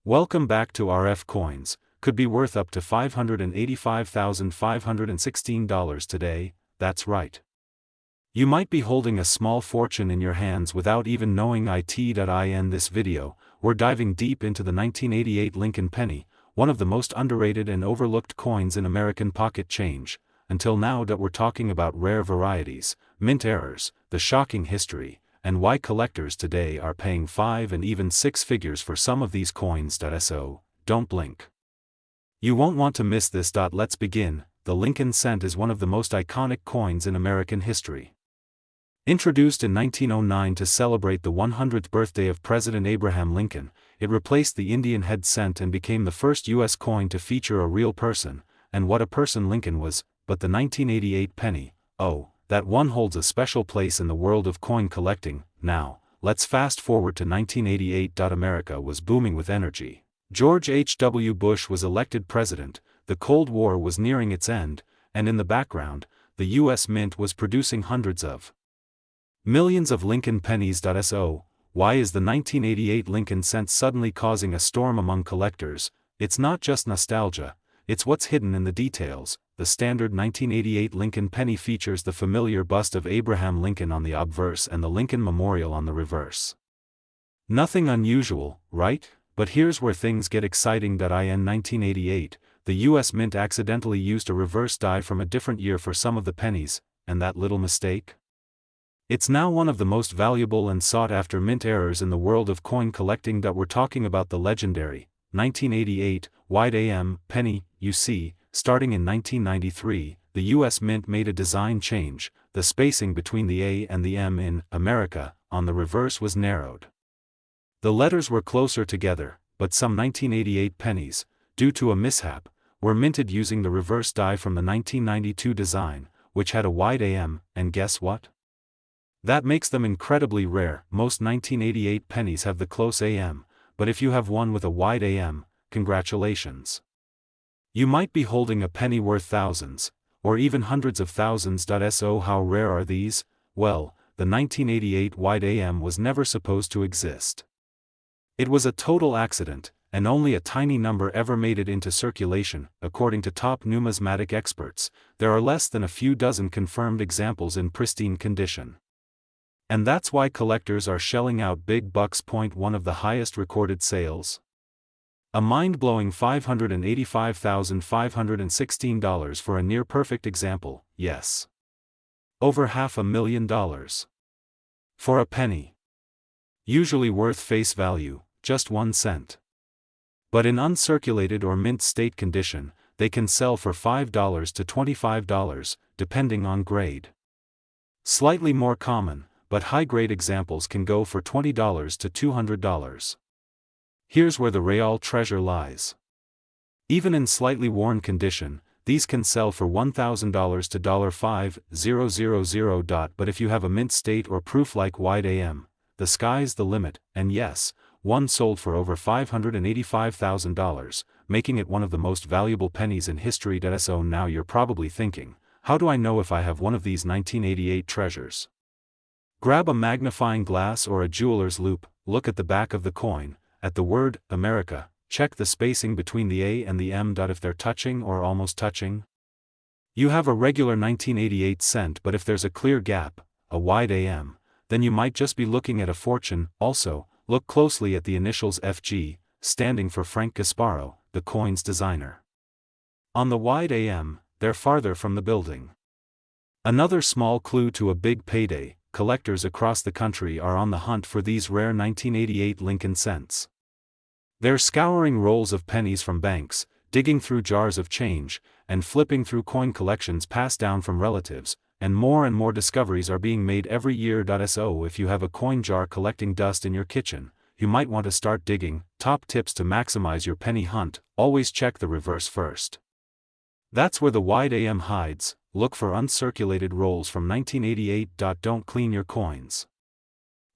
Welcome back to RFCoins. Could be worth up to $585,516 today, that's right. You might be holding a small fortune in your hands without even knowing it. In this video, we're diving deep into the 1988 Lincoln penny, one of the most underrated and overlooked coins in American pocket change. Until now that we're talking about rare varieties, mint errors, the shocking history, and why collectors today are paying 5 and even 6 figures for some of these coins. So, don't blink. You won't want to miss this. Let's begin. The Lincoln cent is one of the most iconic coins in American history. Introduced in 1909 to celebrate the 100th birthday of President Abraham Lincoln, it replaced the Indian head cent and became the first U.S. coin to feature a real person, and what a person Lincoln was. But the 1988 penny, oh, that one holds a special place in the world of coin collecting. Now, let's fast forward to 1988. America was booming with energy. George H.W. Bush was elected president, the Cold War was nearing its end, and in the background, the U.S. Mint was producing hundreds of millions of Lincoln pennies. So, why is the 1988 Lincoln cent suddenly causing a storm among collectors? It's not just nostalgia, it's what's hidden in the details. The standard 1988 Lincoln penny features the familiar bust of Abraham Lincoln on the obverse and the Lincoln Memorial on the reverse. Nothing unusual, right? But here's where things get exciting. In 1988, the U.S. Mint accidentally used a reverse die from a different year for some of the pennies, and that little mistake? It's now one of the most valuable and sought-after mint errors in the world of coin collecting. We're talking about the legendary 1988 wide AM penny. You see, starting in 1993, the U.S. Mint made a design change. The spacing between the A and the M in America on the reverse was narrowed. The letters were closer together, but some 1988 pennies, due to a mishap, were minted using the reverse die from the 1992 design, which had a wide AM, and guess what? That makes them incredibly rare. Most 1988 pennies have the close AM, but if you have one with a wide AM, congratulations. You might be holding a penny worth thousands, or even hundreds of thousands. So how rare are these? Well, the 1988 wide AM was never supposed to exist. It was a total accident, and only a tiny number ever made it into circulation. According to top numismatic experts, there are less than a few dozen confirmed examples in pristine condition. And that's why collectors are shelling out big bucks. One of the highest recorded sales? A mind-blowing $585,516 for a near-perfect example, yes. Over $500,000. For a penny. Usually worth face value, just 1 cent. But in uncirculated or mint state condition, they can sell for $5 to $25, depending on grade. Slightly more common, but high-grade examples can go for $20 to $200. Here's where the real treasure lies. Even in slightly worn condition, these can sell for $1,000 to $5,000. But if you have a mint state or proof like wide AM, the sky's the limit, and yes, one sold for over $585,000, making it one of the most valuable pennies in history. So now you're probably thinking, how do I know if I have one of these 1988 treasures? Grab a magnifying glass or a jeweler's loupe, look at the back of the coin, at the word America, check the spacing between the A and the M. If they're touching or almost touching, you have a regular 1988 cent. But if there's a clear gap, a wide AM, then you might just be looking at a fortune. Also, look closely at the initials FG, standing for Frank Gasparo, the coin's designer. On the wide AM, they're farther from the building. Another small clue to a big payday: collectors across the country are on the hunt for these rare 1988 Lincoln cents. They're scouring rolls of pennies from banks, digging through jars of change, and flipping through coin collections passed down from relatives, and more discoveries are being made every year. So if you have a coin jar collecting dust in your kitchen, you might want to start digging. Top tips to maximize your penny hunt: always check the reverse first. That's where the wide AM hides. Look for uncirculated rolls from 1988. Don't clean your coins.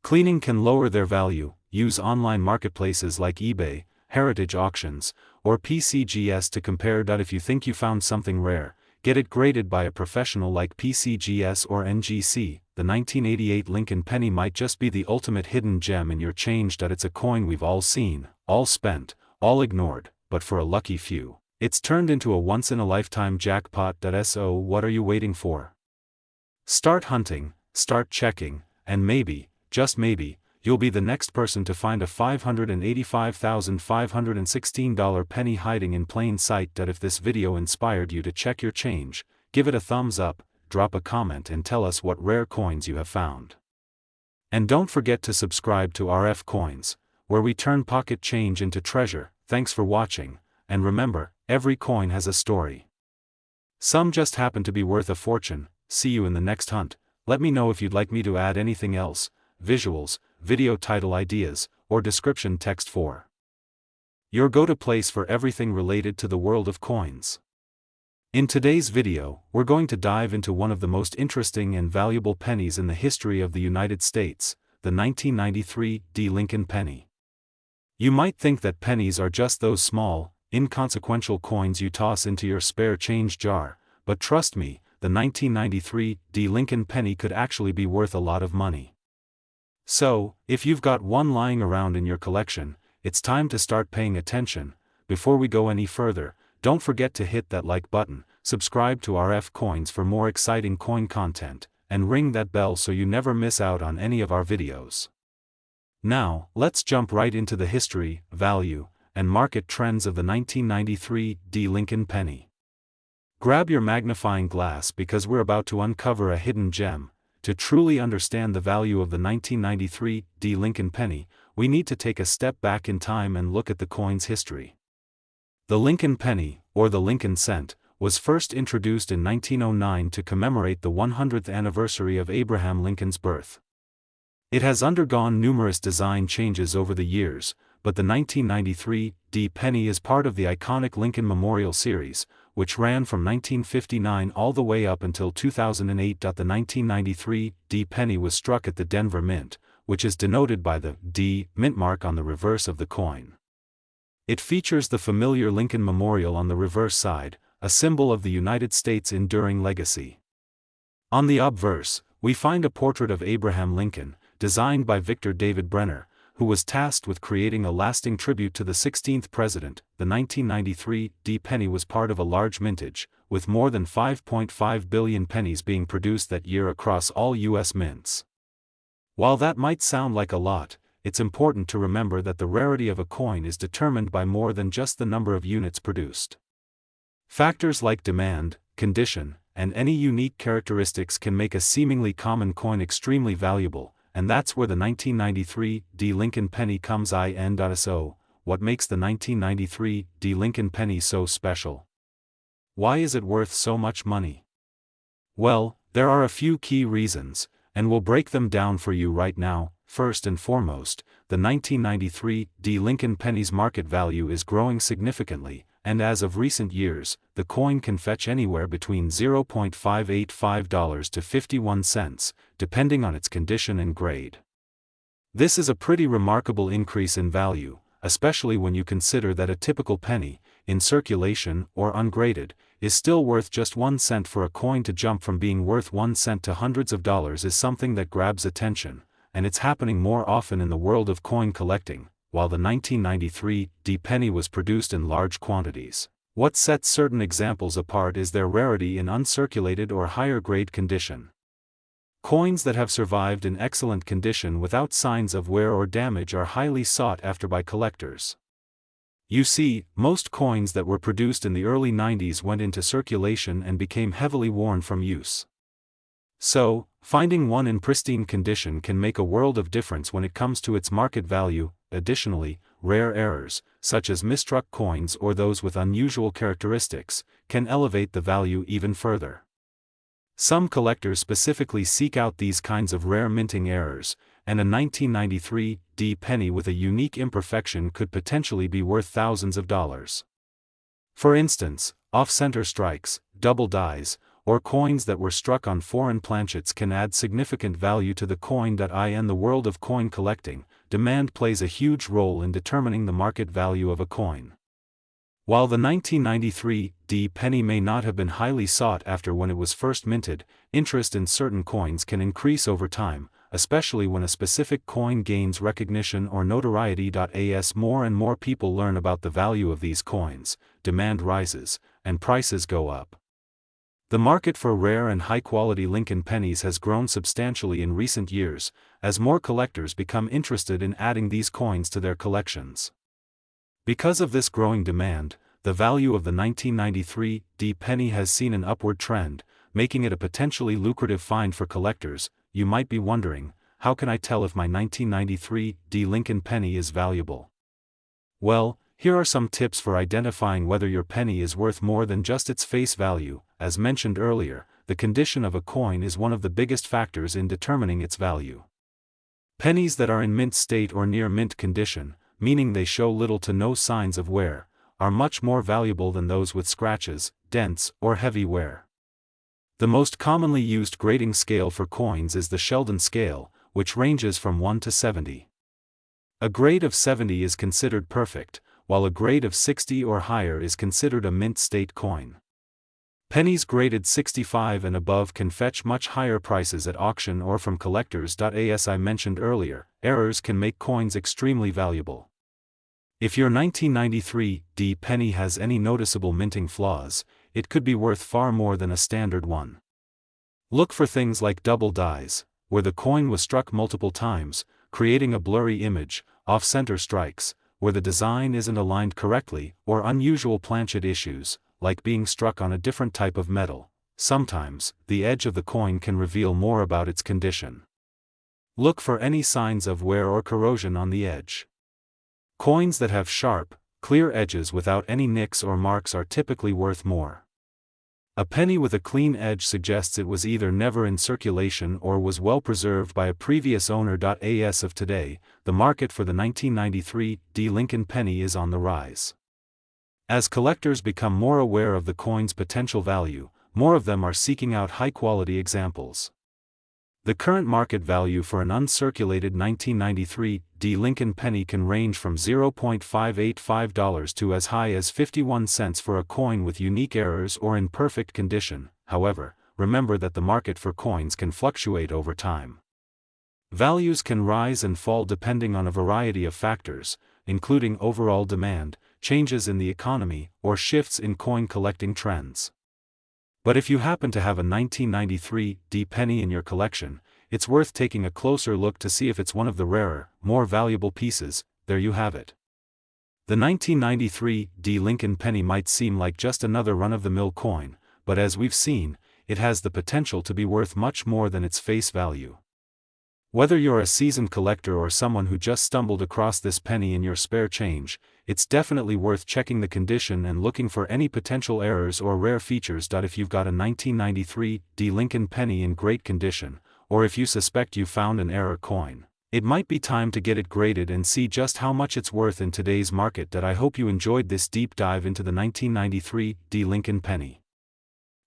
Cleaning can lower their value. Use online marketplaces like eBay, heritage auctions, or PCGS to compare. If you think you found something rare, get it graded by a professional like PCGS or NGC. The 1988 Lincoln penny might just be the ultimate hidden gem in your change. It's a coin we've all seen, all spent, all ignored, but for a lucky few, it's turned into a once-in-a-lifetime jackpot. So what are you waiting for? Start hunting, start checking, and maybe, just maybe, you'll be the next person to find a $585,516 penny hiding in plain sight. If this video inspired you to check your change, give it a thumbs up, drop a comment and tell us what rare coins you have found. And don't forget to subscribe to RFCoins, where we turn pocket change into treasure. Thanks for watching, and remember, every coin has a story. Some just happen to be worth a fortune. See you in the next hunt. Let me know if you'd like me to add anything else, visuals, video title ideas, or description text for your go-to place for everything related to the world of coins. In today's video, we're going to dive into one of the most interesting and valuable pennies in the history of the United States, the 1993 D. Lincoln penny. You might think that pennies are just those small, inconsequential coins you toss into your spare change jar, but trust me, the 1993 D. Lincoln penny could actually be worth a lot of money. So, if you've got one lying around in your collection, it's time to start paying attention. Before we go any further, don't forget to hit that like button, subscribe to RFCoins for more exciting coin content, and ring that bell so you never miss out on any of our videos. Now, let's jump right into the history, value, and market trends of the 1993 D. Lincoln penny. Grab your magnifying glass because we're about to uncover a hidden gem. To truly understand the value of the 1993 D. Lincoln penny, we need to take a step back in time and look at the coin's history. The Lincoln penny, or the Lincoln cent, was first introduced in 1909 to commemorate the 100th anniversary of Abraham Lincoln's birth. It has undergone numerous design changes over the years, but the 1993 D. penny is part of the iconic Lincoln Memorial series, which ran from 1959 all the way up until 2008. The 1993 D. penny was struck at the Denver Mint, which is denoted by the D. mint mark on the reverse of the coin. It features the familiar Lincoln Memorial on the reverse side, a symbol of the United States' enduring legacy. On the obverse, we find a portrait of Abraham Lincoln, designed by Victor David Brenner, who was tasked with creating a lasting tribute to the 16th president. The 1993 D. penny was part of a large mintage, with more than 5.5 billion pennies being produced that year across all U.S. mints. While that might sound like a lot, it's important to remember that the rarity of a coin is determined by more than just the number of units produced. Factors like demand, condition, and any unique characteristics can make a seemingly common coin extremely valuable, and that's where the 1993 D. Lincoln penny comes in. So, what makes the 1993 D. Lincoln penny so special? Why is it worth so much money? Well, there are a few key reasons, and we'll break them down for you right now. First and foremost, the 1993 D. Lincoln penny's market value is growing significantly, and as of recent years, the coin can fetch anywhere between $0.585 to 51 cents, depending on its condition and grade. This is a pretty remarkable increase in value, especially when you consider that a typical penny, in circulation or ungraded, is still worth just 1 cent. For a coin to jump from being worth 1 cent to hundreds of dollars is something that grabs attention, and it's happening more often in the world of coin collecting. While the 1993 D. penny was produced in large quantities, what sets certain examples apart is their rarity in uncirculated or higher-grade condition. Coins that have survived in excellent condition without signs of wear or damage are highly sought after by collectors. You see, most coins that were produced in the early 90s went into circulation and became heavily worn from use. So, finding one in pristine condition can make a world of difference when it comes to its market value. Additionally, rare errors, such as misstruck coins or those with unusual characteristics, can elevate the value even further. Some collectors specifically seek out these kinds of rare minting errors, and a 1993 D. penny with a unique imperfection could potentially be worth thousands of dollars. For instance, off-center strikes, double dies, or coins that were struck on foreign planchets can add significant value to the coin. In the world of coin collecting, demand plays a huge role in determining the market value of a coin. While the 1993 D. penny may not have been highly sought after when it was first minted, interest in certain coins can increase over time. especially when a specific coin gains recognition or notoriety. As more and more people learn about the value of these coins, demand rises, and prices go up. The market for rare and high-quality Lincoln pennies has grown substantially in recent years, as more collectors become interested in adding these coins to their collections. Because of this growing demand, the value of the 1993 D penny has seen an upward trend, making it a potentially lucrative find for collectors. You might be wondering, how can I tell if my 1993 D Lincoln penny is valuable? Well, here are some tips for identifying whether your penny is worth more than just its face value. As mentioned earlier, the condition of a coin is one of the biggest factors in determining its value. Pennies that are in mint state or near mint condition, meaning they show little to no signs of wear, are much more valuable than those with scratches, dents, or heavy wear. The most commonly used grading scale for coins is the Sheldon scale, which ranges from 1 to 70. A grade of 70 is considered perfect, while a grade of 60 or higher is considered a mint state coin. Pennies graded 65 and above can fetch much higher prices at auction or from collectors. As I mentioned earlier, errors can make coins extremely valuable. If your 1993 D penny has any noticeable minting flaws, it could be worth far more than a standard one. Look for things like double dies, where the coin was struck multiple times, creating a blurry image, off-center strikes, where the design isn't aligned correctly, or unusual planchet issues, like being struck on a different type of metal. Sometimes, the edge of the coin can reveal more about its condition. Look for any signs of wear or corrosion on the edge. Coins that have sharp, clear edges without any nicks or marks are typically worth more. A penny with a clean edge suggests it was either never in circulation or was well preserved by a previous owner. As of today, the market for the 1993 D Lincoln penny is on the rise. As collectors become more aware of the coin's potential value, more of them are seeking out high-quality examples. The current market value for an uncirculated 1993 D Lincoln penny can range from $0.585 to as high as 51 cents for a coin with unique errors or in perfect condition. However, remember that the market for coins can fluctuate over time. Values can rise and fall depending on a variety of factors, including overall demand, changes in the economy, or shifts in coin collecting trends. But if you happen to have a 1993 D penny in your collection, it's worth taking a closer look to see if it's one of the rarer, more valuable pieces. There you have it. The 1993 D Lincoln penny might seem like just another run-of-the-mill coin, but as we've seen, it has the potential to be worth much more than its face value. Whether you're a seasoned collector or someone who just stumbled across this penny in your spare change, it's definitely worth checking the condition and looking for any potential errors or rare features. If you've got a 1993 D Lincoln penny in great condition, or if you suspect you found an error coin, it might be time to get it graded and see just how much it's worth in today's market. I hope you enjoyed this deep dive into the 1993 D Lincoln penny.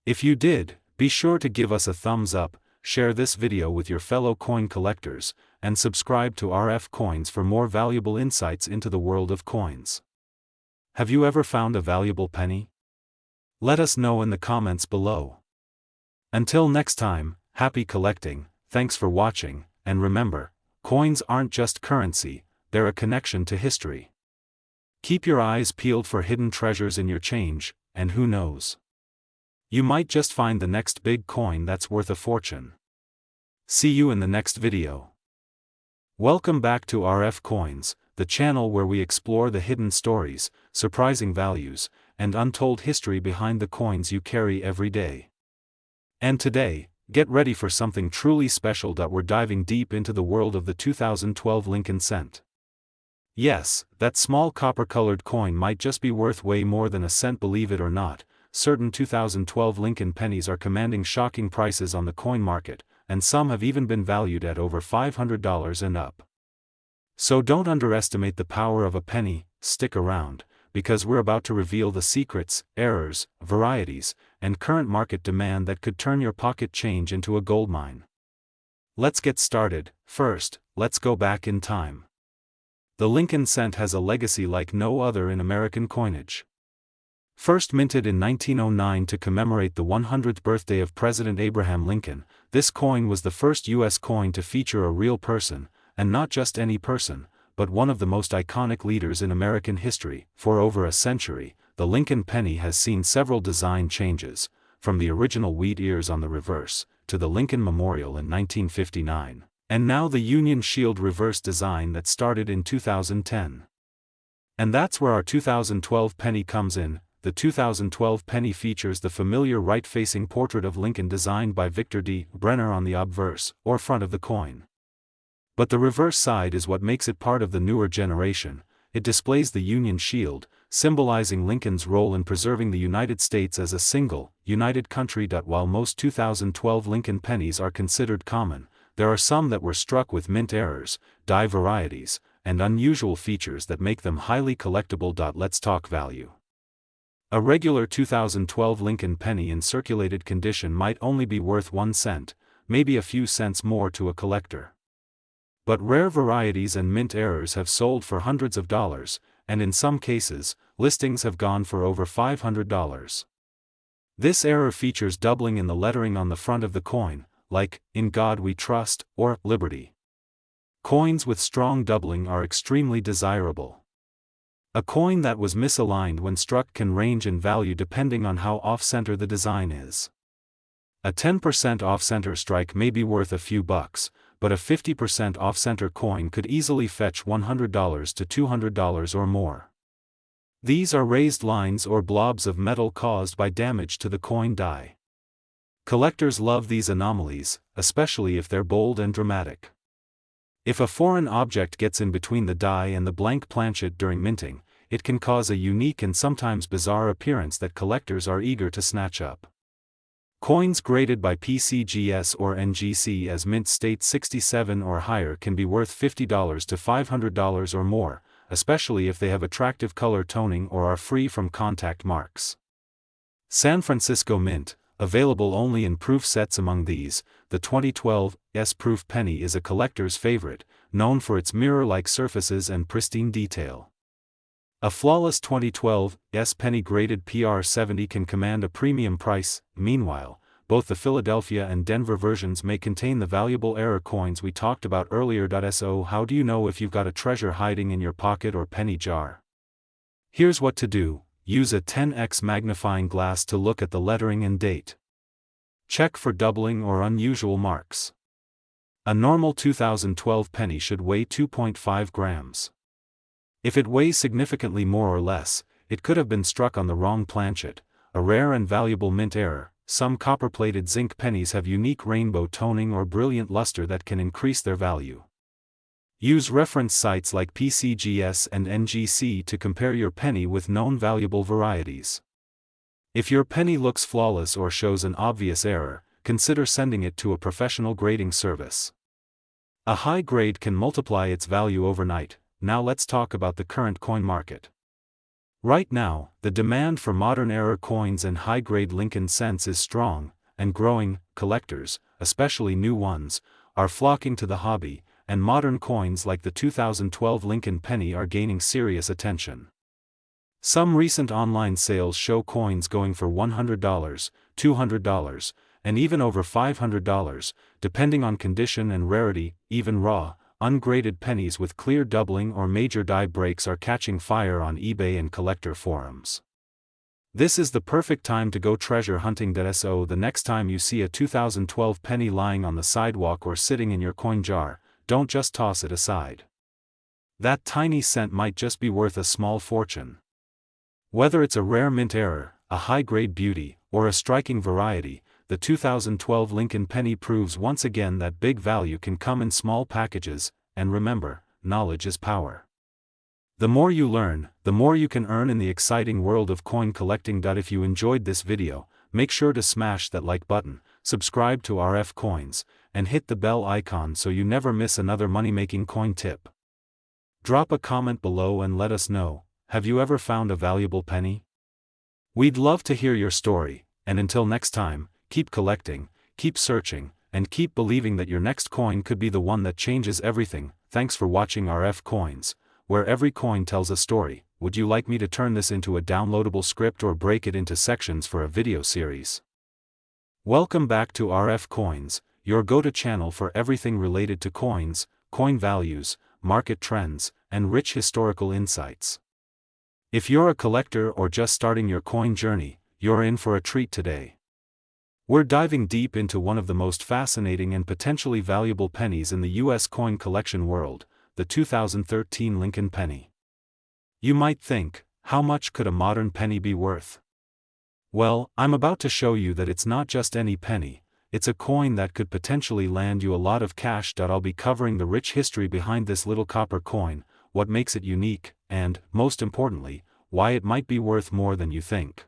If you did, be sure to give us a thumbs up, share this video with your fellow coin collectors, and subscribe to RFCoins for more valuable insights into the world of coins. Have you ever found a valuable penny? Let us know in the comments below. Until next time, happy collecting, thanks for watching, and remember, coins aren't just currency, they're a connection to history. Keep your eyes peeled for hidden treasures in your change, and who knows? You might just find the next big coin that's worth a fortune. See you in the next video. Welcome back to RFCoins, the channel where we explore the hidden stories, surprising values, and untold history behind the coins you carry every day. And today, get ready for something truly special. We're diving deep into the world of the 2012 Lincoln cent. Yes, that small copper-colored coin might just be worth way more than a cent. Believe it or not, certain 2012 Lincoln pennies are commanding shocking prices on the coin market, and some have even been valued at over $500 and up. So don't underestimate the power of a penny. Stick around, because we're about to reveal the secrets, errors, varieties, and current market demand that could turn your pocket change into a goldmine. Let's get started. First, let's go back in time. The Lincoln cent has a legacy like no other in American coinage. First minted in 1909 to commemorate the 100th birthday of President Abraham Lincoln, this coin was the first U.S. coin to feature a real person, and not just any person, but one of the most iconic leaders in American history. For over a century, the Lincoln penny has seen several design changes, from the original wheat ears on the reverse, to the Lincoln Memorial in 1959, and now the Union Shield reverse design that started in 2010. And that's where our 2012 penny comes in. The 2012 penny features the familiar right-facing portrait of Lincoln designed by Victor D. Brenner on the obverse, or front of the coin. But the reverse side is what makes it part of the newer generation. It displays the Union Shield, symbolizing Lincoln's role in preserving the United States as a single, united country. While most 2012 Lincoln pennies are considered common, there are some that were struck with mint errors, die varieties, and unusual features that make them highly collectible. Let's talk value. A regular 2012 Lincoln penny in circulated condition might only be worth 1 cent, maybe a few cents more to a collector. But rare varieties and mint errors have sold for hundreds of dollars, and in some cases, listings have gone for over $500. This error features doubling in the lettering on the front of the coin, like, "In God We Trust," or "Liberty." Coins with strong doubling are extremely desirable. A coin that was misaligned when struck can range in value depending on how off-center the design is. A 10% off-center strike may be worth a few bucks, but a 50% off-center coin could easily fetch $100 to $200 or more. These are raised lines or blobs of metal caused by damage to the coin die. Collectors love these anomalies, especially if they're bold and dramatic. If a foreign object gets in between the die and the blank planchet during minting, it can cause a unique and sometimes bizarre appearance that collectors are eager to snatch up. Coins graded by PCGS or NGC as mint state 67 or higher can be worth $50 to $500 or more, especially if they have attractive color toning or are free from contact marks. San Francisco Mint, available only in proof sets. Among these, the 2012 S-Proof penny is a collector's favorite, known for its mirror-like surfaces and pristine detail. A flawless 2012 S penny graded PR70 can command a premium price. Meanwhile, both the Philadelphia and Denver versions may contain the valuable error coins we talked about earlier. So how do you know if you've got a treasure hiding in your pocket or penny jar? Here's what to do. Use a 10x magnifying glass to look at the lettering and date. Check for doubling or unusual marks. A normal 2012 penny should weigh 2.5 grams. If it weighs significantly more or less, it could have been struck on the wrong planchet, a rare and valuable mint error. Some copper-plated zinc pennies have unique rainbow toning or brilliant luster that can increase their value. Use reference sites like PCGS and NGC to compare your penny with known valuable varieties. If your penny looks flawless or shows an obvious error, consider sending it to a professional grading service. A high grade can multiply its value overnight. Now let's talk about the current coin market. Right now, the demand for modern error coins and high-grade Lincoln cents is strong, and growing. Collectors, especially new ones, are flocking to the hobby, and modern coins like the 2012 Lincoln penny are gaining serious attention. Some recent online sales show coins going for $100, $200, and even over $500, depending on condition and rarity. Even raw, ungraded pennies with clear doubling or major die breaks are catching fire on eBay and collector forums. This is the perfect time to go treasure hunting. So the next time you see a 2012 penny lying on the sidewalk or sitting in your coin jar, don't just toss it aside. That tiny cent might just be worth a small fortune. Whether it's a rare mint error, a high-grade beauty, or a striking variety, the 2012 Lincoln penny proves once again that big value can come in small packages. And remember, knowledge is power. The more you learn, the more you can earn in the exciting world of coin collecting. If you enjoyed this video, make sure to smash that like button, subscribe to RFCoins, and hit the bell icon so you never miss another money-making coin tip. Drop a comment below and let us know, have you ever found a valuable penny? We'd love to hear your story, and until next time, keep collecting, keep searching, and keep believing that your next coin could be the one that changes everything. Thanks for watching RFCoins, where every coin tells a story. would you like me to turn this into a downloadable script or break it into sections for a video series? Welcome back to RFCoins, your go-to channel for everything related to coins, coin values, market trends, and rich historical insights. If you're a collector or just starting your coin journey, you're in for a treat today. We're diving deep into one of the most fascinating and potentially valuable pennies in the U.S. coin collection world, the 2013 Lincoln penny. You might think, how much could a modern penny be worth? Well, I'm about to show you that it's not just any penny, it's a coin that could potentially land you a lot of cash. I'll be covering the rich history behind this little copper coin, what makes it unique, and, most importantly, why it might be worth more than you think.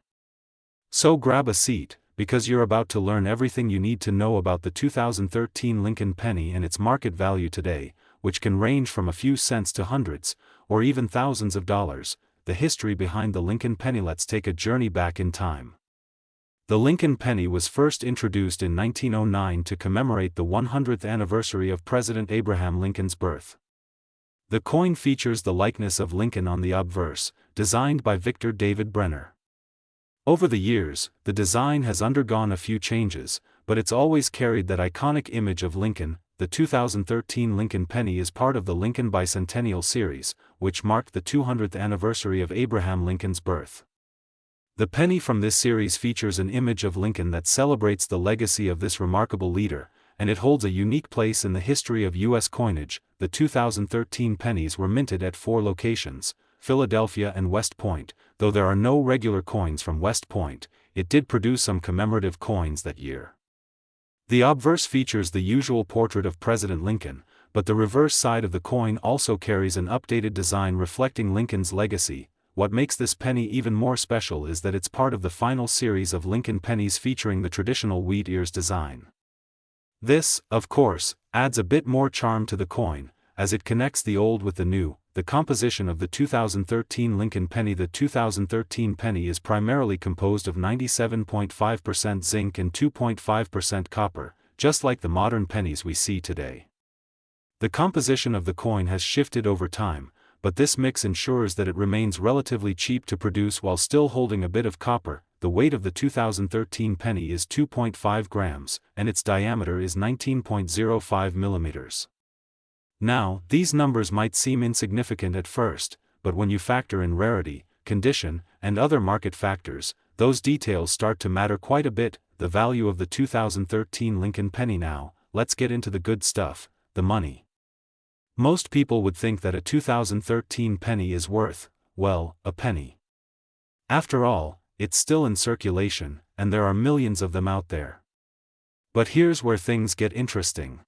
So grab a seat, because you're about to learn everything you need to know about the 2013 Lincoln penny and its market value today, which can range from a few cents to hundreds, or even thousands of dollars. The history behind the Lincoln penny. Let's take a journey back in time. The Lincoln penny was first introduced in 1909 to commemorate the 100th anniversary of President Abraham Lincoln's birth. The coin features the likeness of Lincoln on the obverse, designed by Victor David Brenner. Over the years, the design has undergone a few changes, but it's always carried that iconic image of Lincoln. The 2013 Lincoln penny is part of the Lincoln Bicentennial series, which marked the 200th anniversary of Abraham Lincoln's birth. The penny from this series features an image of Lincoln that celebrates the legacy of this remarkable leader, and it holds a unique place in the history of U.S. coinage. The 2013 pennies were minted at 4 locations, Philadelphia and West Point. Though there are no regular coins from West Point, it did produce some commemorative coins that year. The obverse features the usual portrait of President Lincoln, but the reverse side of the coin also carries an updated design reflecting Lincoln's legacy. What makes this penny even more special is that it's part of the final series of Lincoln pennies featuring the traditional wheat ears design. This, of course, adds a bit more charm to the coin, as it connects the old with the new. The composition of the 2013 Lincoln penny. The 2013 penny is primarily composed of 97.5% zinc and 2.5% copper, just like the modern pennies we see today. The composition of the coin has shifted over time, but this mix ensures that it remains relatively cheap to produce while still holding a bit of copper. The weight of the 2013 penny is 2.5 grams, and its diameter is 19.05 millimeters. Now, these numbers might seem insignificant at first, but when you factor in rarity, condition, and other market factors, those details start to matter quite a bit. The value of the 2013 Lincoln penny. Now, let's get into the good stuff, the money. Most people would think that a 2013 penny is worth, well, a penny. After all, it's still in circulation, and there are millions of them out there. But here's where things get interesting.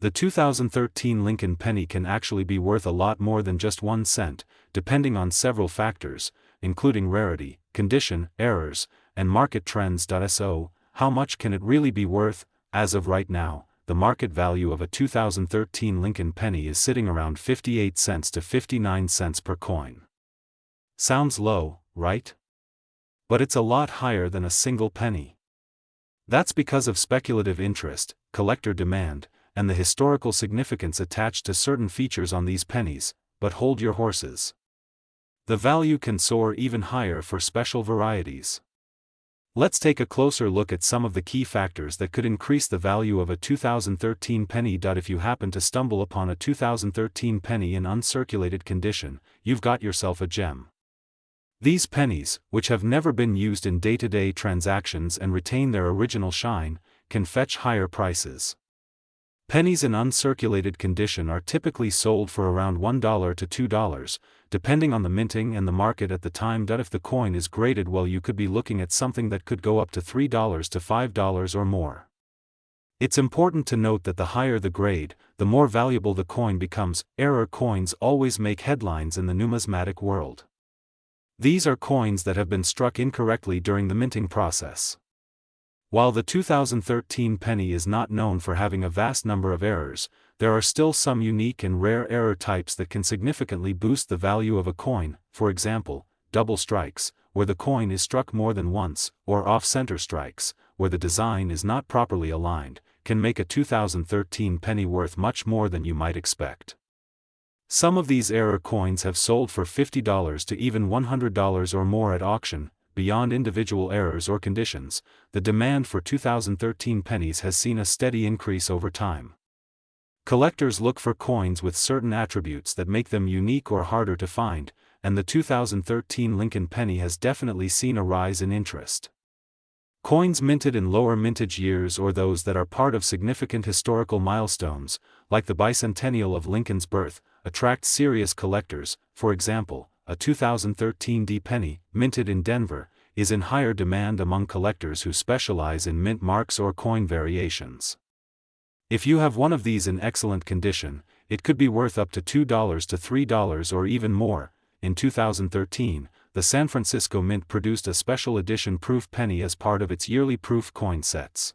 The 2013 Lincoln penny can actually be worth a lot more than just 1 cent, depending on several factors, including rarity, condition, errors, and market trends. So, how much can it really be worth? As of right now, the market value of a 2013 Lincoln penny is sitting around 58 cents to 59 cents per coin. Sounds low, right? But it's a lot higher than a single penny. That's because of speculative interest, collector demand, and the historical significance attached to certain features on these pennies. But hold your horses. The value can soar even higher for special varieties. Let's take a closer look at some of the key factors that could increase the value of a 2013 penny. If you happen to stumble upon a 2013 penny in uncirculated condition, you've got yourself a gem. These pennies, which have never been used in day-to-day transactions and retain their original shine, can fetch higher prices. Pennies in uncirculated condition are typically sold for around $1 to $2, depending on the minting and the market at the time. If the coin is graded well, you could be looking at something that could go up to $3 to $5 or more. It's important to note that the higher the grade, the more valuable the coin becomes. Error coins always make headlines in the numismatic world. These are coins that have been struck incorrectly during the minting process. While the 2013 penny is not known for having a vast number of errors, there are still some unique and rare error types that can significantly boost the value of a coin. For example, double strikes, where the coin is struck more than once, or off-center strikes, where the design is not properly aligned, can make a 2013 penny worth much more than you might expect. Some of these error coins have sold for $50 to even $100 or more at auction. Beyond individual errors or conditions, the demand for 2013 pennies has seen a steady increase over time. Collectors look for coins with certain attributes that make them unique or harder to find, and the 2013 Lincoln penny has definitely seen a rise in interest. Coins minted in lower mintage years or those that are part of significant historical milestones, like the bicentennial of Lincoln's birth, attract serious collectors. For example, a 2013 D penny, minted in Denver, is in higher demand among collectors who specialize in mint marks or coin variations. If you have one of these in excellent condition, it could be worth up to $2 to $3 or even more. In 2013, the San Francisco Mint produced a special edition proof penny as part of its yearly proof coin sets.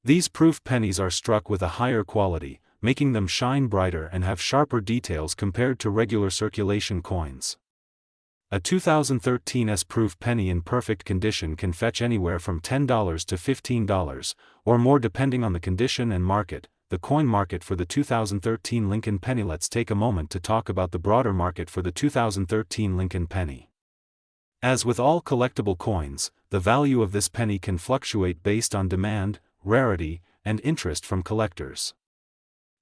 These proof pennies are struck with a higher quality, making them shine brighter and have sharper details compared to regular circulation coins. A 2013 S-proof penny in perfect condition can fetch anywhere from $10 to $15, or more depending on the condition and market. The coin market for the 2013 Lincoln penny. Let's take a moment to talk about the broader market for the 2013 Lincoln penny. As with all collectible coins, the value of this penny can fluctuate based on demand, rarity, and interest from collectors.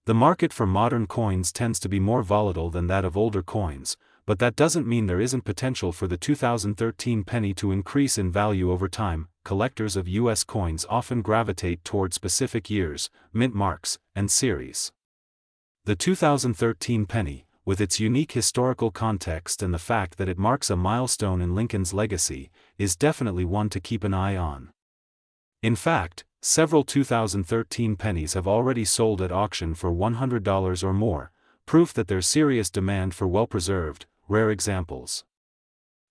The market for modern coins tends to be more volatile than that of older coins, but that doesn't mean there isn't potential for the 2013 penny to increase in value over time. Collectors of U.S. coins often gravitate toward specific years, mint marks, and series. The 2013 penny, with its unique historical context and the fact that it marks a milestone in Lincoln's legacy, is definitely one to keep an eye on. In fact, several 2013 pennies have already sold at auction for $100 or more, proof that there's serious demand for well-preserved, rare examples.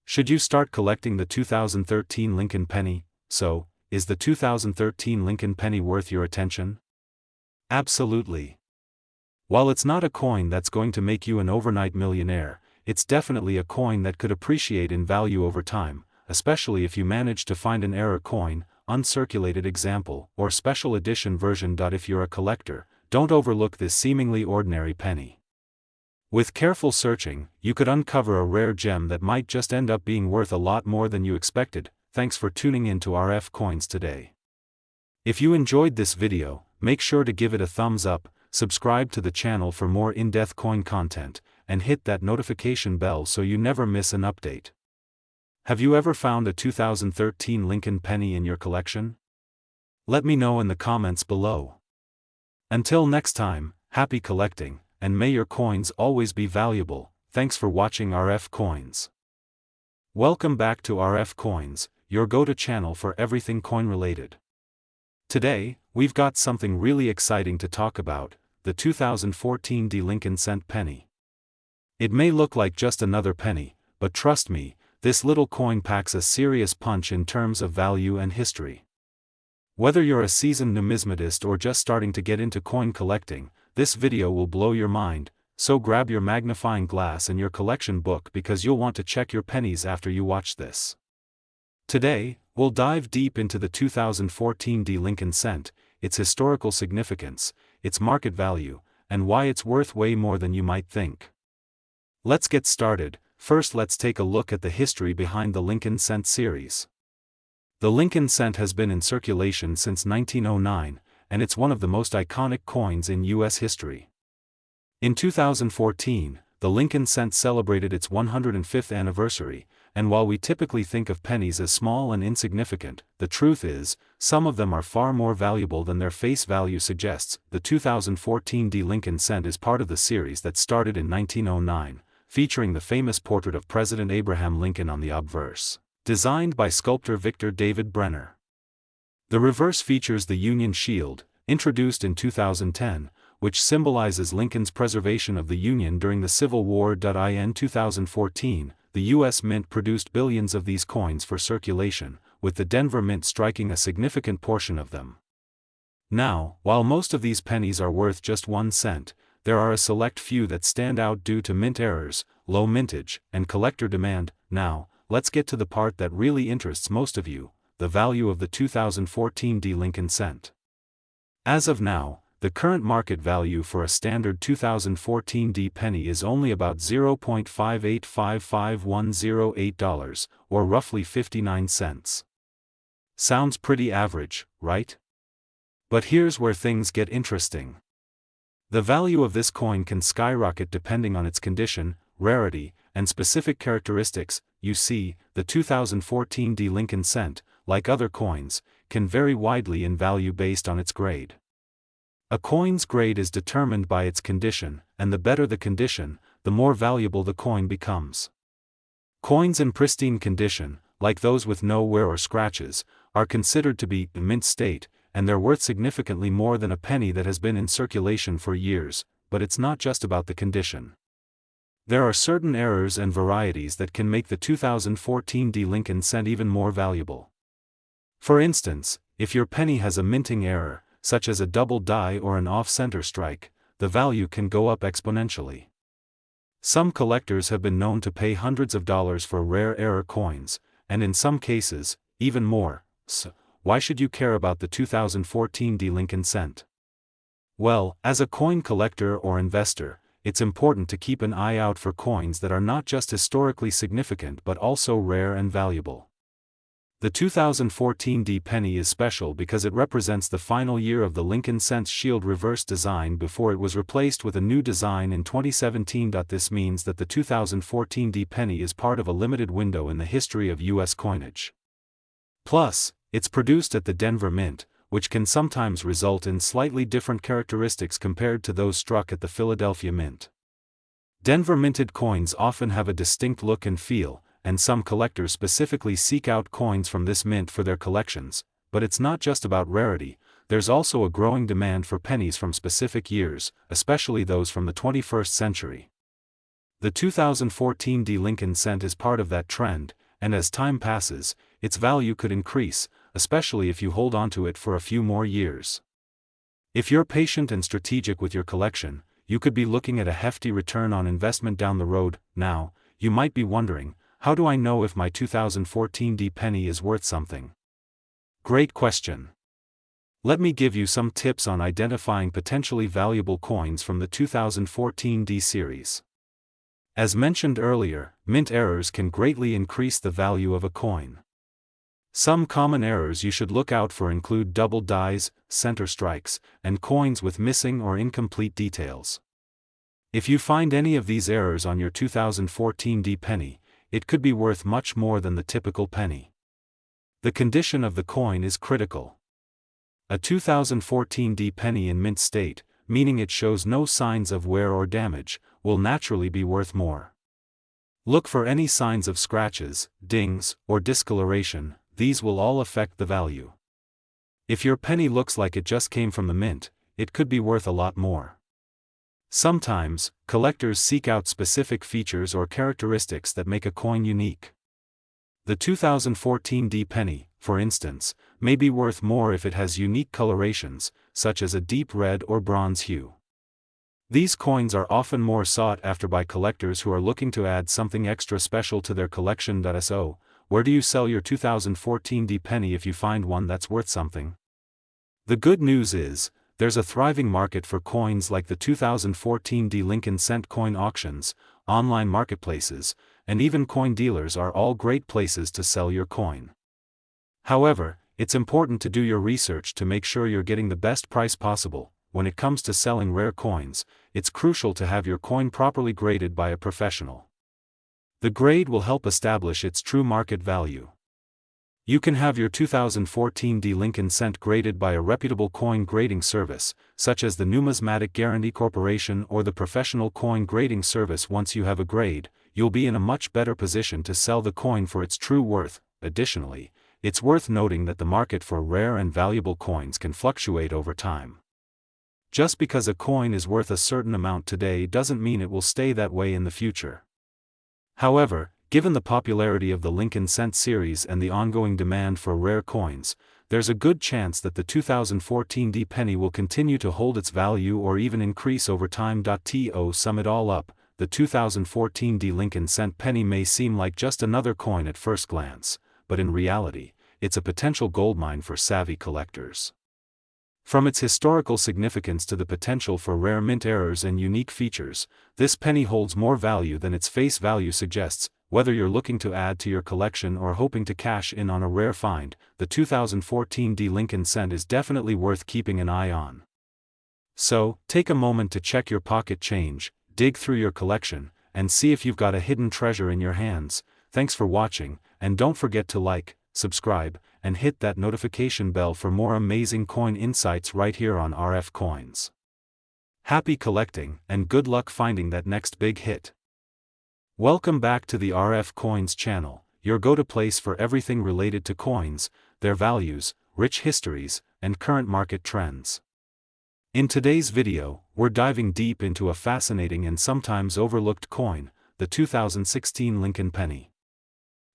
Should you start collecting the 2013 Lincoln penny? So, is the 2013 Lincoln penny worth your attention? Absolutely. While it's not a coin that's going to make you an overnight millionaire, it's definitely a coin that could appreciate in value over time, especially if you manage to find an error coin, uncirculated example, or special edition version. If you're a collector, don't overlook this seemingly ordinary penny. With careful searching, you could uncover a rare gem that might just end up being worth a lot more than you expected. Thanks for tuning in to RFCoins today. If you enjoyed this video, make sure to give it a thumbs up, subscribe to the channel for more in-depth coin content, and hit that notification bell so you never miss an update. Have you ever found a 2013 Lincoln penny in your collection? Let me know in the comments below. Until next time, happy collecting, and may your coins always be valuable. Thanks for watching RFCoins. Welcome back to RFCoins, your go-to channel for everything coin-related. Today, we've got something really exciting to talk about, the 2014 D Lincoln cent penny. It may look like just another penny, but trust me, this little coin packs a serious punch in terms of value and history. Whether you're a seasoned numismatist or just starting to get into coin collecting, this video will blow your mind, so grab your magnifying glass and your collection book because you'll want to check your pennies after you watch this. Today, we'll dive deep into the 2014 D Lincoln cent, its historical significance, its market value, and why it's worth way more than you might think. Let's get started. First, let's take a look at the history behind the Lincoln cent series. The Lincoln cent has been in circulation since 1909, and it's one of the most iconic coins in U.S. history. In 2014, the Lincoln cent celebrated its 105th anniversary, and while we typically think of pennies as small and insignificant, the truth is, some of them are far more valuable than their face value suggests. The 2014 D Lincoln cent is part of the series that started in 1909, featuring the famous portrait of President Abraham Lincoln on the obverse, designed by sculptor Victor David Brenner. The reverse features the Union Shield, introduced in 2010, which symbolizes Lincoln's preservation of the Union during the Civil War. In 2014, the U.S. Mint produced billions of these coins for circulation, with the Denver Mint striking a significant portion of them. Now, while most of these pennies are worth just 1 cent, there are a select few that stand out due to mint errors, low mintage, and collector demand. Now, let's get to the part that really interests most of you, the value of the 2014 D Lincoln cent. As of now, the current market value for a standard 2014 D penny is only about $0.5855108, or roughly 59 cents. Sounds pretty average, right? But here's where things get interesting. The value of this coin can skyrocket depending on its condition, rarity, and specific characteristics. You see, the 2014 D Lincoln cent, like other coins, can vary widely in value based on its grade. A coin's grade is determined by its condition, and the better the condition, the more valuable the coin becomes. Coins in pristine condition, like those with no wear or scratches, are considered to be in mint state, and they're worth significantly more than a penny that has been in circulation for years. But it's not just about the condition. There are certain errors and varieties that can make the 2014 D Lincoln cent even more valuable. For instance, if your penny has a minting error, such as a double die or an off-center strike, the value can go up exponentially. Some collectors have been known to pay hundreds of dollars for rare error coins, and in some cases, even more. So, why should you care about the 2014 D Lincoln cent? Well, as a coin collector or investor, it's important to keep an eye out for coins that are not just historically significant but also rare and valuable. The 2014 D penny is special because it represents the final year of the Lincoln cent's shield reverse design before it was replaced with a new design in 2017. This means that the 2014 D penny is part of a limited window in the history of U.S. coinage. Plus, it's produced at the Denver Mint, which can sometimes result in slightly different characteristics compared to those struck at the Philadelphia Mint. Denver minted coins often have a distinct look and feel, and some collectors specifically seek out coins from this mint for their collections. But it's not just about rarity, there's also a growing demand for pennies from specific years, especially those from the 21st century. The 2014 D Lincoln cent is part of that trend, and as time passes, its value could increase, especially if you hold onto it for a few more years. If you're patient and strategic with your collection, you could be looking at a hefty return on investment down the road. Now, you might be wondering, how do I know if my 2014 D penny is worth something? Great question. Let me give you some tips on identifying potentially valuable coins from the 2014 D series. As mentioned earlier, mint errors can greatly increase the value of a coin. Some common errors you should look out for include double dies, center strikes, and coins with missing or incomplete details. If you find any of these errors on your 2014 D penny, it could be worth much more than the typical penny. The condition of the coin is critical. A 2014 D penny in mint state, meaning it shows no signs of wear or damage, will naturally be worth more. Look for any signs of scratches, dings, or discoloration. These will all affect the value. If your penny looks like it just came from the mint, it could be worth a lot more. Sometimes, collectors seek out specific features or characteristics that make a coin unique. The 2014 D penny, for instance, may be worth more if it has unique colorations, such as a deep red or bronze hue. These coins are often more sought after by collectors who are looking to add something extra special to their collection. So, where do you sell your 2014 D penny if you find one that's worth something? The good news is, there's a thriving market for coins like the 2014 D Lincoln cent. Coin auctions, online marketplaces, and even coin dealers are all great places to sell your coin. However, it's important to do your research to make sure you're getting the best price possible. When it comes to selling rare coins, it's crucial to have your coin properly graded by a professional. The grade will help establish its true market value. You can have your 2014 D Lincoln cent graded by a reputable coin grading service, such as the Numismatic Guarantee Corporation or the Professional Coin Grading Service. Once you have a grade, you'll be in a much better position to sell the coin for its true worth. Additionally, it's worth noting that the market for rare and valuable coins can fluctuate over time. Just because a coin is worth a certain amount today doesn't mean it will stay that way in the future. However, given the popularity of the Lincoln cent series and the ongoing demand for rare coins, there's a good chance that the 2014 D penny will continue to hold its value or even increase over time. To sum it all up, the 2014 D Lincoln cent penny may seem like just another coin at first glance, but in reality, it's a potential goldmine for savvy collectors. From its historical significance to the potential for rare mint errors and unique features, this penny holds more value than its face value suggests. Whether you're looking to add to your collection or hoping to cash in on a rare find, the 2014 Lincoln cent is definitely worth keeping an eye on. So, take a moment to check your pocket change, dig through your collection, and see if you've got a hidden treasure in your hands. Thanks for watching, and don't forget to like, subscribe, and hit that notification bell for more amazing coin insights right here on RFCoins. Happy collecting, and good luck finding that next big hit. Welcome back to the RFCoins channel, your go-to place for everything related to coins, their values, rich histories, and current market trends. In today's video, we're diving deep into a fascinating and sometimes overlooked coin, the 2016 Lincoln penny.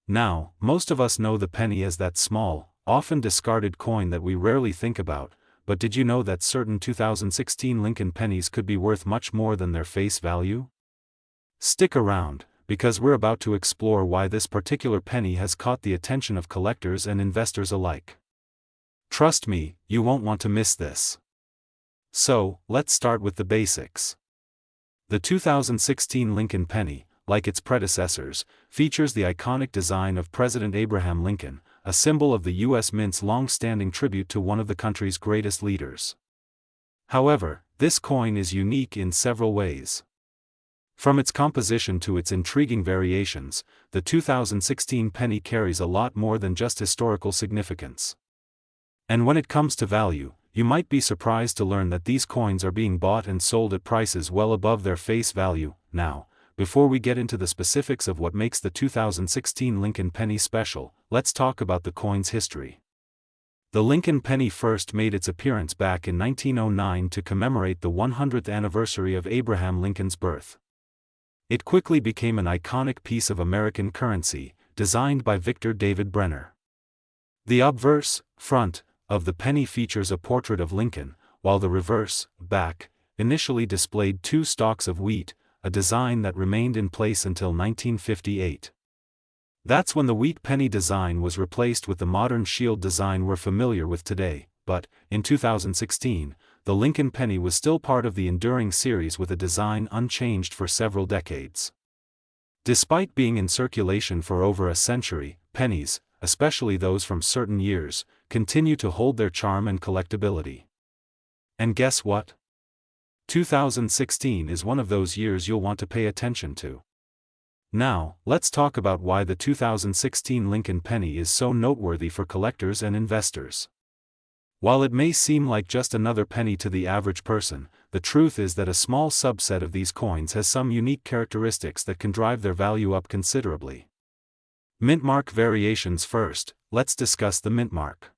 Now, most of us know the penny as that small, often discarded coin that we rarely think about, but did you know that certain 2016 Lincoln pennies could be worth much more than their face value? Stick around, because we're about to explore why this particular penny has caught the attention of collectors and investors alike. Trust me, you won't want to miss this. So, let's start with the basics. The 2016 Lincoln penny, like its predecessors, features the iconic design of President Abraham Lincoln, a symbol of the U.S. Mint's long-standing tribute to one of the country's greatest leaders. However, this coin is unique in several ways. From its composition to its intriguing variations, the 2016 penny carries a lot more than just historical significance. And when it comes to value, you might be surprised to learn that these coins are being bought and sold at prices well above their face value. Now, before we get into the specifics of what makes the 2016 Lincoln penny special, let's talk about the coin's history. The Lincoln penny first made its appearance back in 1909 to commemorate the 100th anniversary of Abraham Lincoln's birth. It quickly became an iconic piece of American currency, designed by Victor David Brenner. The obverse, front, of the penny features a portrait of Lincoln, while the reverse, back, initially displayed two stalks of wheat, a design that remained in place until 1958. That's when the wheat penny design was replaced with the modern shield design we're familiar with today, but, in 2016, the Lincoln penny was still part of the enduring series with a design unchanged for several decades. Despite being in circulation for over a century, pennies, especially those from certain years, continue to hold their charm and collectability. And guess what? 2016 is one of those years you'll want to pay attention to. Now, let's talk about why the 2016 Lincoln penny is so noteworthy for collectors and investors. While it may seem like just another penny to the average person, the truth is that a small subset of these coins has some unique characteristics that can drive their value up considerably. Mint mark variations first. Let's discuss the mint mark.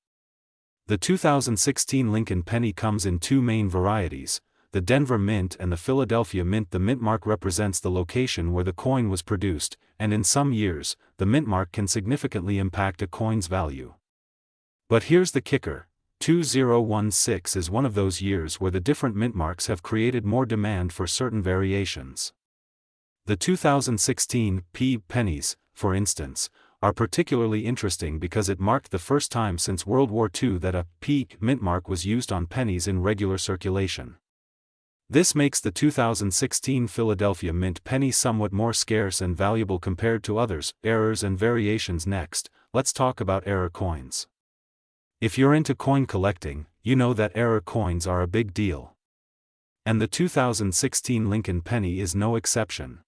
The 2016 Lincoln penny comes in two main varieties, the Denver Mint and the Philadelphia Mint. The mint mark represents the location where the coin was produced, and in some years, the mint mark can significantly impact a coin's value. But here's the kicker: 2016 is one of those years where the different mint marks have created more demand for certain variations. The 2016 pennies, for instance, are particularly interesting because it marked the first time since World War II that a mint mark was used on pennies in regular circulation. This makes the 2016 Philadelphia Mint penny somewhat more scarce and valuable compared to others. Errors and variations next. Let's talk about error coins. If you're into coin collecting, you know that error coins are a big deal. And the 2016 Lincoln penny is no exception.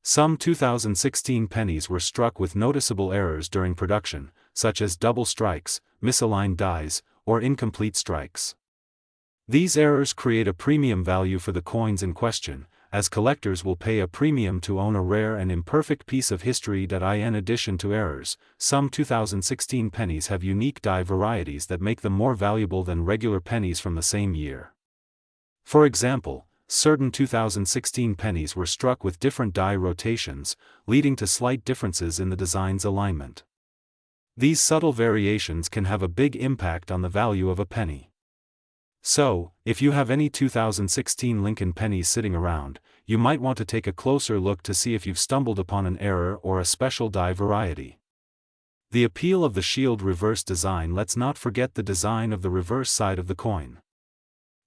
Some 2016 pennies were struck with noticeable errors during production, such as double strikes, misaligned dies, or incomplete strikes. These errors create a premium value for the coins in question, as collectors will pay a premium to own a rare and imperfect piece of history. In addition to errors, some 2016 pennies have unique die varieties that make them more valuable than regular pennies from the same year. For example, certain 2016 pennies were struck with different die rotations, leading to slight differences in the design's alignment. These subtle variations can have a big impact on the value of a penny. So, if you have any 2016 Lincoln pennies sitting around, you might want to take a closer look to see if you've stumbled upon an error or a special die variety. The appeal of the shield reverse design. Let's not forget the design of the reverse side of the coin.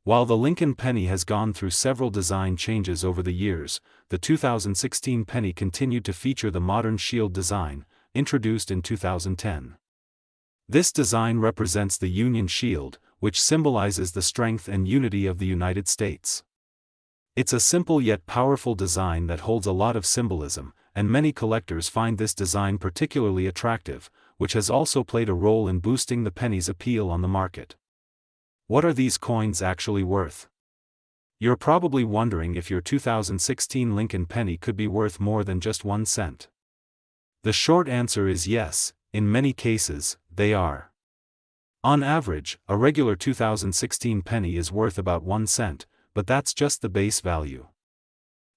While the Lincoln penny has gone through several design changes over the years, the 2016 penny continued to feature the modern shield design, introduced in 2010. This design represents the Union shield, which symbolizes the strength and unity of the United States. It's a simple yet powerful design that holds a lot of symbolism, and many collectors find this design particularly attractive, which has also played a role in boosting the penny's appeal on the market. What are these coins actually worth? You're probably wondering if your 2016 Lincoln penny could be worth more than just 1 cent. The short answer is yes, in many cases, they are. On average, a regular 2016 penny is worth about 1 cent, but that's just the base value.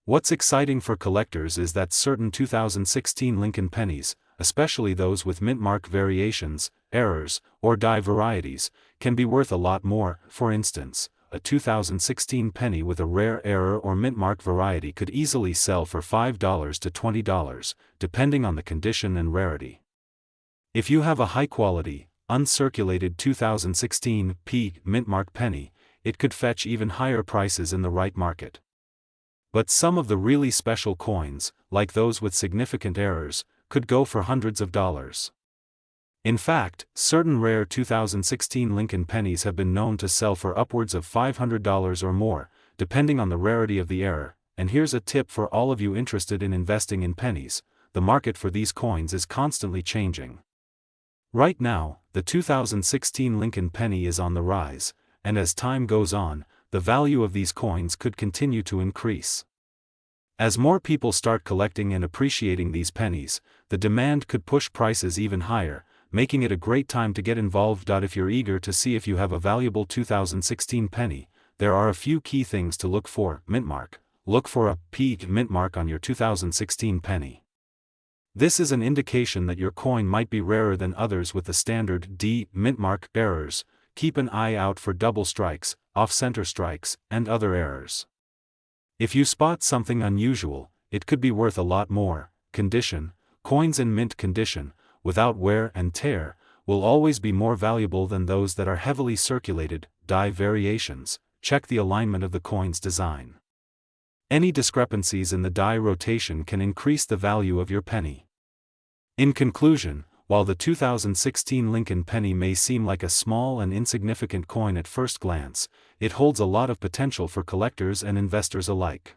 What's exciting for collectors is that certain 2016 Lincoln pennies, especially those with mint mark variations, errors, or die varieties, can be worth a lot more. For instance, a 2016 penny with a rare error or mint mark variety could easily sell for $5 to $20, depending on the condition and rarity. If you have a high-quality, uncirculated 2016 mint mark penny, it could fetch even higher prices in the right market. But some of the really special coins, like those with significant errors, could go for hundreds of dollars. In fact, certain rare 2016 Lincoln pennies have been known to sell for upwards of $500 or more, depending on the rarity of the error. And here's a tip for all of you interested in investing in pennies: the market for these coins is constantly changing. Right now, the 2016 Lincoln penny is on the rise, and as time goes on, the value of these coins could continue to increase. As more people start collecting and appreciating these pennies, the demand could push prices even higher, making it a great time to get involved. If you're eager to see if you have a valuable 2016 penny, there are a few key things to look for. Mint mark. Look for a P mint mark on your 2016 penny. This is an indication that your coin might be rarer than others with the standard D mint mark errors. Keep an eye out for double strikes, off-center strikes, and other errors. If you spot something unusual, it could be worth a lot more. Condition. Coins in mint condition, without wear and tear, will always be more valuable than those that are heavily circulated. Die variations. Check the alignment of the coin's design. Any discrepancies in the die rotation can increase the value of your penny. In conclusion, while the 2016 Lincoln penny may seem like a small and insignificant coin at first glance, it holds a lot of potential for collectors and investors alike.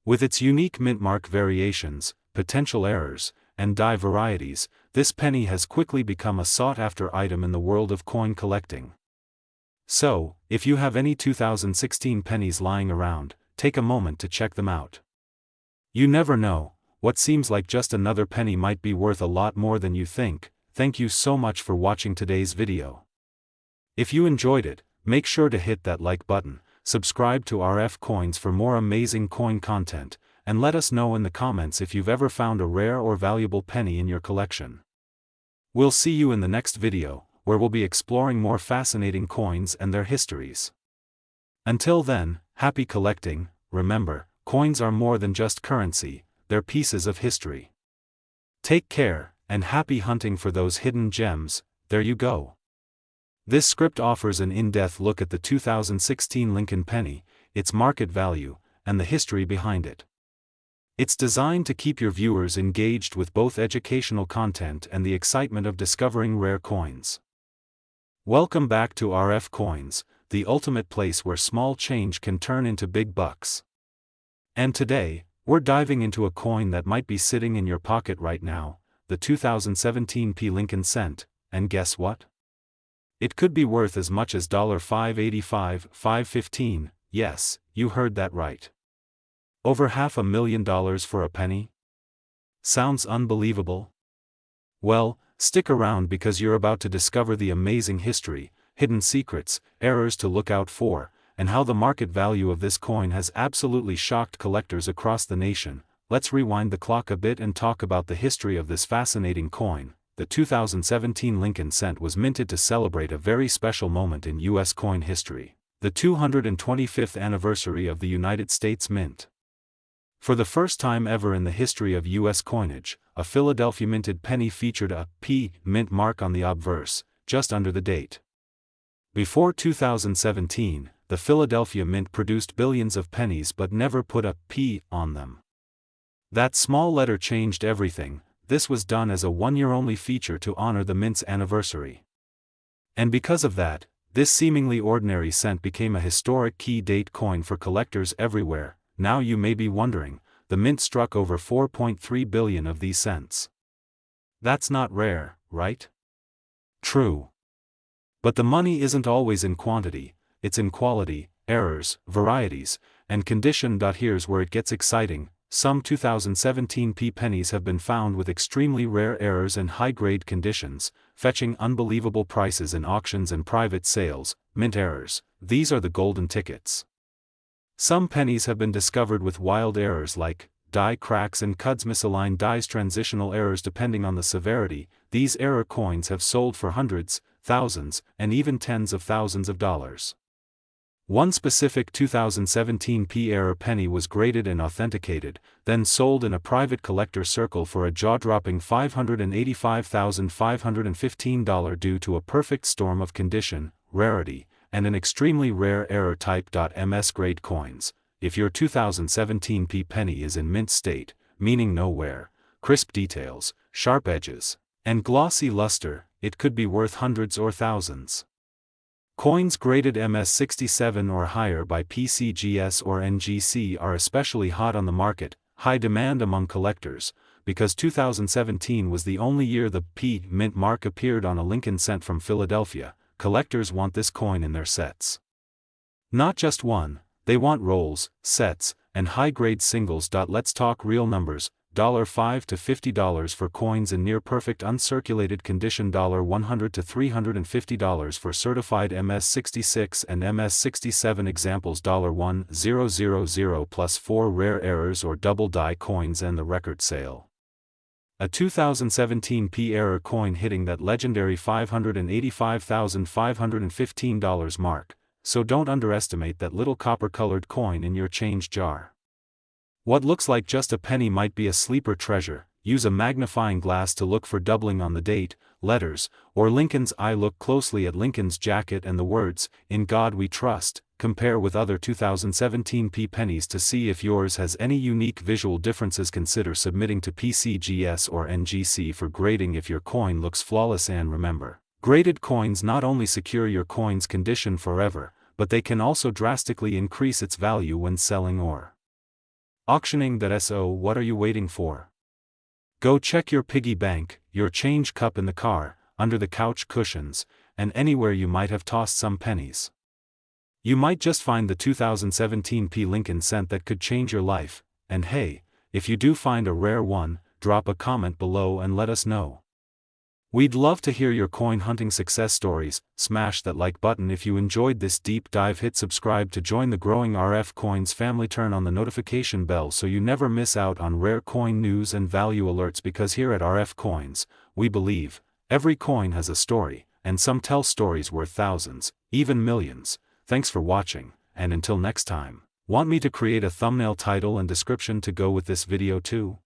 With its unique mint mark variations, potential errors, and die varieties, this penny has quickly become a sought-after item in the world of coin collecting. So, if you have any 2016 pennies lying around, take a moment to check them out. You never know, what seems like just another penny might be worth a lot more than you think. Thank you so much for watching today's video. If you enjoyed it, make sure to hit that like button, subscribe to RFCoins for more amazing coin content, and let us know in the comments if you've ever found a rare or valuable penny in your collection. We'll see you in the next video, where we'll be exploring more fascinating coins and their histories. Until then, happy collecting. Remember, coins are more than just currency, they're pieces of history. Take care, and happy hunting for those hidden gems. There you go. This script offers an in-depth look at the 2016 Lincoln penny, its market value, and the history behind it. It's designed to keep your viewers engaged with both educational content and the excitement of discovering rare coins. Welcome back to RFCoins, the ultimate place where small change can turn into big bucks. And today, we're diving into a coin that might be sitting in your pocket right now, the 2017 Lincoln cent, and guess what? It could be worth as much as $5.85, $5.15, yes, you heard that right. Over $500,000 for a penny? Sounds unbelievable? Well, stick around because you're about to discover the amazing history, hidden secrets, errors to look out for, and how the market value of this coin has absolutely shocked collectors across the nation. Let's rewind the clock a bit and talk about the history of this fascinating coin. The 2017 Lincoln cent was minted to celebrate a very special moment in U.S. coin history, the 225th anniversary of the United States Mint. For the first time ever in the history of U.S. coinage, a Philadelphia minted penny featured a P mint mark on the obverse, just under the date. Before 2017, the Philadelphia Mint produced billions of pennies but never put a P on them. That small letter changed everything. This was done as a one-year-only feature to honor the Mint's anniversary. And because of that, this seemingly ordinary cent became a historic key date coin for collectors everywhere. Now you may be wondering, the Mint struck over 4.3 billion of these cents. That's not rare, right? True. But the money isn't always in quantity, it's in quality, errors, varieties, and condition. Here's where it gets exciting. Some 2017 P pennies have been found with extremely rare errors and high-grade conditions, fetching unbelievable prices in auctions and private sales. Mint errors. These are the golden tickets. Some pennies have been discovered with wild errors like die cracks and cuds, misaligned dies, transitional errors. Depending on the severity, these error coins have sold for hundreds, thousands, and even tens of thousands of dollars. One specific 2017 P error penny was graded and authenticated, then sold in a private collector circle for a jaw-dropping $585,515 due to a perfect storm of condition, rarity, and an extremely rare error type. MS grade coins. If your 2017 P penny is in mint state, meaning no wear, crisp details, sharp edges, and glossy luster, it could be worth hundreds or thousands. Coins graded MS67 or higher by PCGS or NGC are especially hot on the market, high demand among collectors, because 2017 was the only year the P mint mark appeared on a Lincoln cent from Philadelphia. Collectors want this coin in their sets. Not just one, they want rolls, sets, and high-grade singles. Let's talk real numbers. $5 to $50 for coins in near-perfect uncirculated condition, $100 to $350 for certified MS66 and MS67 examples, $1,000 plus 4 rare errors or double die coins, and the record sale. A 2017 P error coin hitting that legendary $585,515 mark, so don't underestimate that little copper-colored coin in your change jar. What looks like just a penny might be a sleeper treasure. Use a magnifying glass to look for doubling on the date, letters, or Lincoln's eye. Look closely at Lincoln's jacket and the words, "In God We Trust." Compare with other 2017 P pennies to see if yours has any unique visual differences. Consider submitting to PCGS or NGC for grading if your coin looks flawless. And remember, graded coins not only secure your coin's condition forever, but they can also drastically increase its value when selling or auctioning. So what are you waiting for? Go check your piggy bank, your change cup in the car, under the couch cushions, and anywhere you might have tossed some pennies. You might just find the 2017 P Lincoln cent that could change your life. And hey, if you do find a rare one, drop a comment below and let us know. We'd love to hear your coin hunting success stories. Smash that like button if you enjoyed this deep dive. Hit subscribe to join the growing RFCoins family. Turn on the notification bell so you never miss out on rare coin news and value alerts, because here at RFCoins, we believe every coin has a story, and some tell stories worth thousands, even millions. Thanks for watching, and until next time. Want me to create a thumbnail, title, and description to go with this video too?